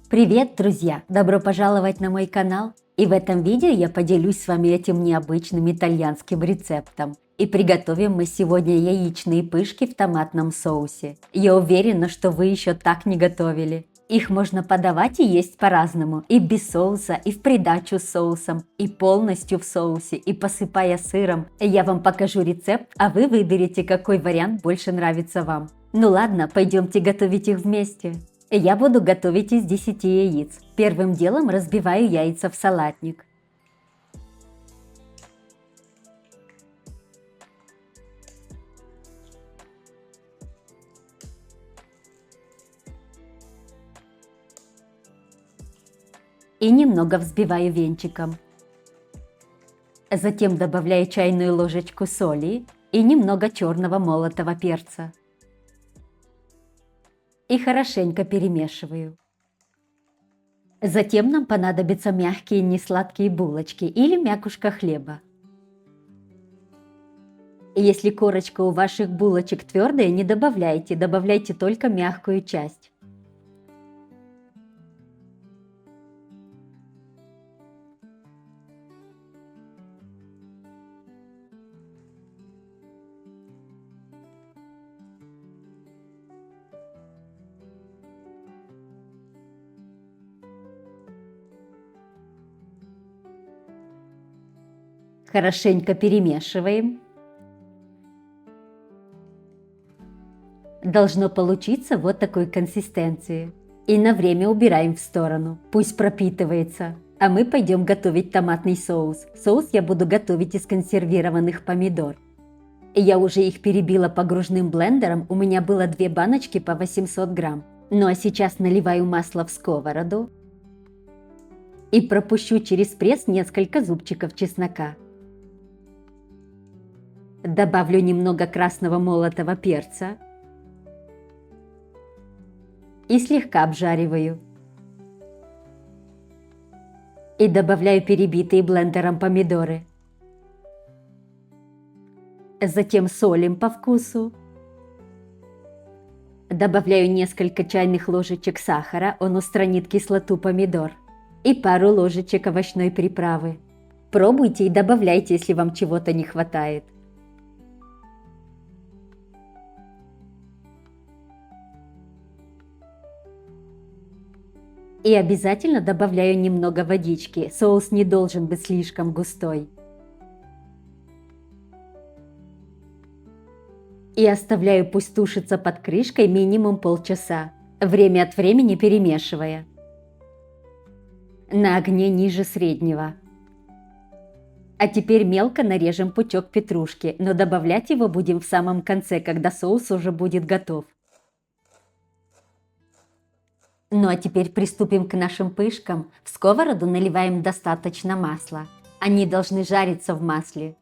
Привет, друзья! Добро пожаловать на мой канал! И в этом видео я поделюсь с вами этим необычным итальянским рецептом. И приготовим мы сегодня яичные пышки в томатном соусе. Я уверена, что вы еще так не готовили. Их можно подавать и есть по-разному. И без соуса, и в придачу с соусом, и полностью в соусе, и посыпая сыром. Я вам покажу рецепт, а вы выберете, какой вариант больше нравится вам. Ну ладно, пойдемте готовить их вместе. Я буду готовить из 10 яиц. Первым делом разбиваю яйца в салатник. И немного взбиваю венчиком. Затем добавляю чайную ложечку соли и немного черного молотого перца. И хорошенько перемешиваю. Затем нам понадобятся мягкие несладкие булочки или мякушка хлеба. Если корочка у ваших булочек твердая, не добавляйте, добавляйте только мягкую часть. Хорошенько перемешиваем. Должно получиться вот такой консистенции. И на время убираем в сторону. Пусть пропитывается. А мы пойдем готовить томатный соус. Соус я буду готовить из консервированных помидор. Я уже их перебила погружным блендером. У меня было 2 баночки по 800 грамм. Ну а сейчас наливаю масло в сковороду. И пропущу через пресс несколько зубчиков чеснока. Добавлю немного красного молотого перца. И слегка обжариваю. И добавляю перебитые блендером помидоры. Затем солим по вкусу. Добавляю несколько чайных ложечек сахара, он устранит кислоту помидор. И пару ложечек овощной приправы. Пробуйте и добавляйте, если вам чего-то не хватает. И обязательно добавляю немного водички, соус не должен быть слишком густой. И оставляю пусть тушится под крышкой минимум полчаса, время от времени перемешивая. На огне ниже среднего. А теперь мелко нарежем пучок петрушки, но добавлять его будем в самом конце, когда соус уже будет готов. Ну а теперь приступим к нашим пышкам. В сковороду наливаем достаточно масла. Они должны жариться в масле.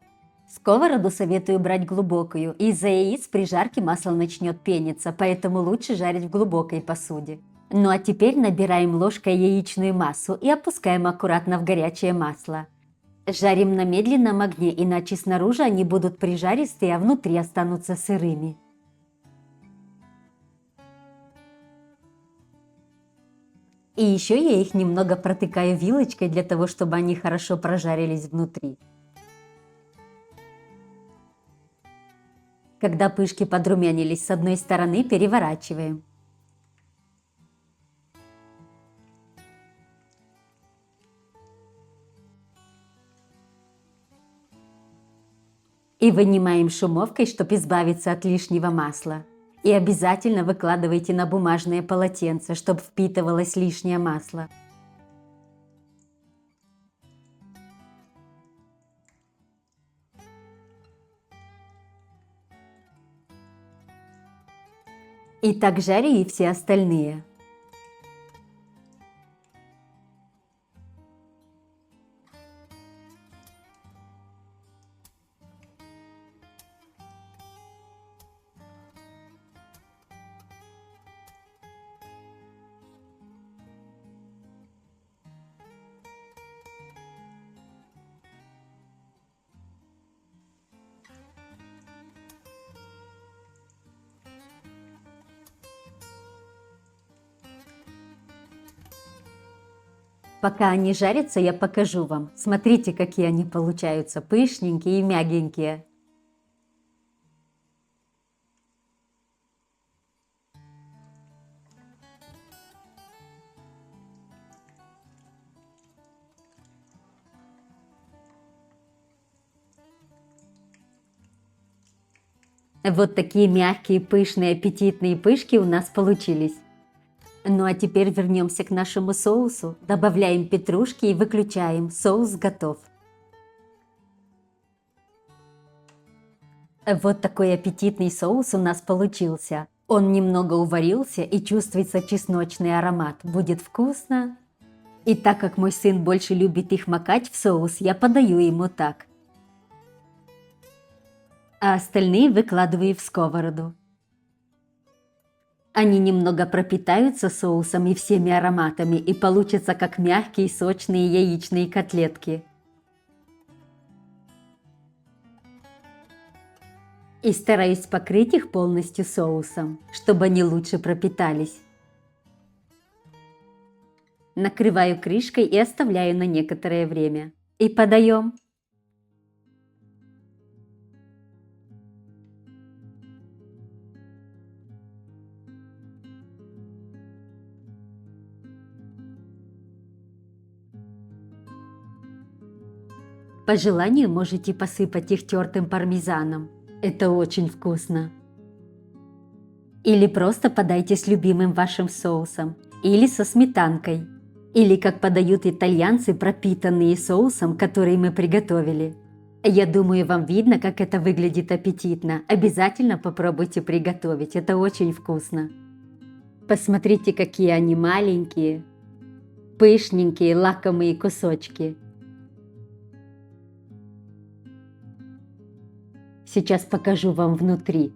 Сковороду советую брать глубокую. Из-за яиц при жарке масло начнет пениться, поэтому лучше жарить в глубокой посуде. Ну а теперь набираем ложкой яичную массу и опускаем аккуратно в горячее масло. Жарим на медленном огне, иначе снаружи они будут прижаристые, а внутри останутся сырыми. И еще я их немного протыкаю вилочкой для того, чтобы они хорошо прожарились внутри. Когда пышки подрумянились с одной стороны, переворачиваем. И вынимаем шумовкой, чтобы избавиться от лишнего масла. И обязательно выкладывайте на бумажное полотенце, чтобы впитывалось лишнее масло. И так жарю и все остальные. Пока они жарятся, я покажу вам. Смотрите, какие они получаются, пышненькие и мягенькие. Вот такие мягкие, пышные, аппетитные пышки у нас получились. Ну а теперь вернемся к нашему соусу. Добавляем петрушки и выключаем. Соус готов. Вот такой аппетитный соус у нас получился. Он немного уварился и чувствуется чесночный аромат. Будет вкусно. И так как мой сын больше любит их макать в соус, я подаю ему так. А остальные выкладываю в сковороду. Они немного пропитаются соусом и всеми ароматами и получатся как мягкие сочные яичные котлетки. И стараюсь покрыть их полностью соусом, чтобы они лучше пропитались. Накрываю крышкой и оставляю на некоторое время. И подаем. По желанию можете посыпать их тертым пармезаном. Это очень вкусно. Или просто подайте с любимым вашим соусом. Или со сметанкой. Или как подают итальянцы, пропитанные соусом, который мы приготовили. Я думаю, вам видно, как это выглядит аппетитно. Обязательно попробуйте приготовить, это очень вкусно. Посмотрите, какие они маленькие, пышненькие, лакомые кусочки. Сейчас покажу вам внутри.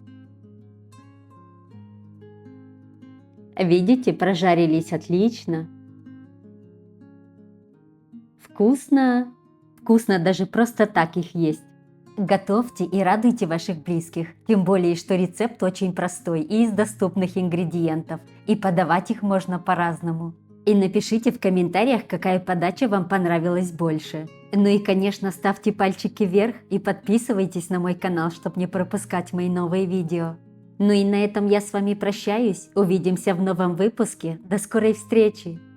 Видите, прожарились отлично. Вкусно. Вкусно даже просто так их есть. Готовьте и радуйте ваших близких. Тем более, что рецепт очень простой и из доступных ингредиентов. И подавать их можно по-разному. И напишите в комментариях, какая подача вам понравилась больше. Ну и, конечно, ставьте пальчики вверх и подписывайтесь на мой канал, чтобы не пропускать мои новые видео. Ну и на этом я с вами прощаюсь. Увидимся в новом выпуске. До скорой встречи!